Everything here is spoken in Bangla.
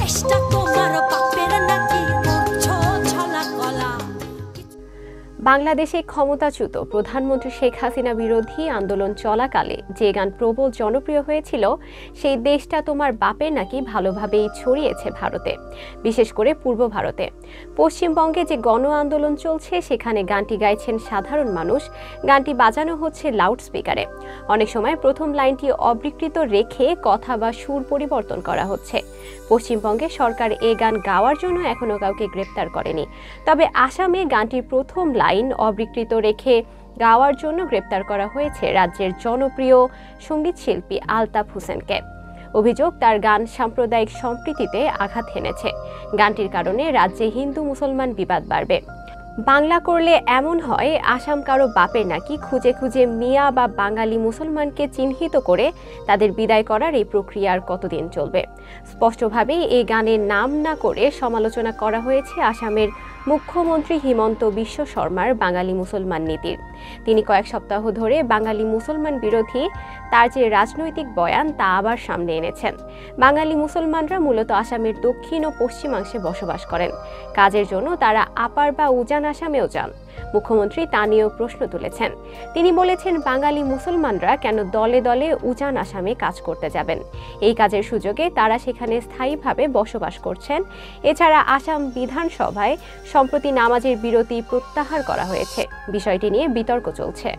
দেশটা তোমার বাপের নাকি করছো ছলা কলা। বাংলাদেশে ক্ষমতাচ্যুত প্রধানমন্ত্রী শেখ হাসিনা বিরোধী আন্দোলন চলাকালে যে গান প্রবল জনপ্রিয় হয়েছিল সেই দেশটা তোমার বাপের নাকি ভালোভাবেই ছড়িয়েছে ভারতে, বিশেষ করে পূর্ব ভারতে। পশ্চিমবঙ্গে যে গণ আন্দোলন চলছে সেখানে গানটি গাইছেন সাধারণ মানুষ, গানটি বাজানো হচ্ছে লাউডস্পিকারে। অনেক সময় প্রথম লাইনটি অবিকৃত রেখে কথা বা সুর পরিবর্তন করা হচ্ছে। পশ্চিমবঙ্গে সরকার এ গান গাওয়ার জন্য এখনো কাউকে গ্রেপ্তার করেনি, তবে আসামে গানটির প্রথম লাইন অবিকৃত রেখে গাওয়ার জন্য গ্রেপ্তার করা হয়েছে রাজ্যের জনপ্রিয় সঙ্গীত শিল্পী আলতাফ হোসেনকে। অভিযোগ, তার গান সাম্প্রদায়িক সম্প্রীতিতে আঘাত হেনেছে। গানটির কারণে রাজ্যে হিন্দু মুসলমান বিবাদ বাড়বে। বাংলা করলে এমন হয় আসাম কারো বাপের নাকি, খুঁজে খুঁজে মিয়া বা বাঙালি মুসলমানকে চিহ্নিত করে তাদের বিদায় করার এই প্রক্রিয়া আর কতদিন চলবে? স্পষ্টভাবেই এই গানের নাম না করে সমালোচনা করা হয়েছে আসামের মুখ্যমন্ত্রী হিমন্ত বিশ্ব শর্মার বাঙালি মুসলমান নীতির। তিনি কয়েক সপ্তাহ ধরে বাঙালি মুসলমান বিরোধী তার যে রাজনৈতিক বয়ান তা আবার সামনে এনেছেন। বাঙালি মুসলমানরা মূলত আসামের দক্ষিণ ও পশ্চিমাংশে বসবাস করেন। কাজের জন্য তারা আপার বা উজান আসামেও যান। মুখ্যমন্ত্রী তা নিয়েও প্রশ্ন তুলেছেন। তিনি বলেছেন, বাঙালি মুসলমানরা কেন দলে দলে উজান আসামে কাজ করতে যাবেন? এই কাজের সুযোগে তারা সেখানে স্থায়ীভাবে বসবাস করছেন। এছাড়া আসাম বিধানসভায় সম্প্রতি নামাজের বিরতি প্রত্যাহার করা হয়েছে। বিষয়টি নিয়ে বিতর্ক চলছে।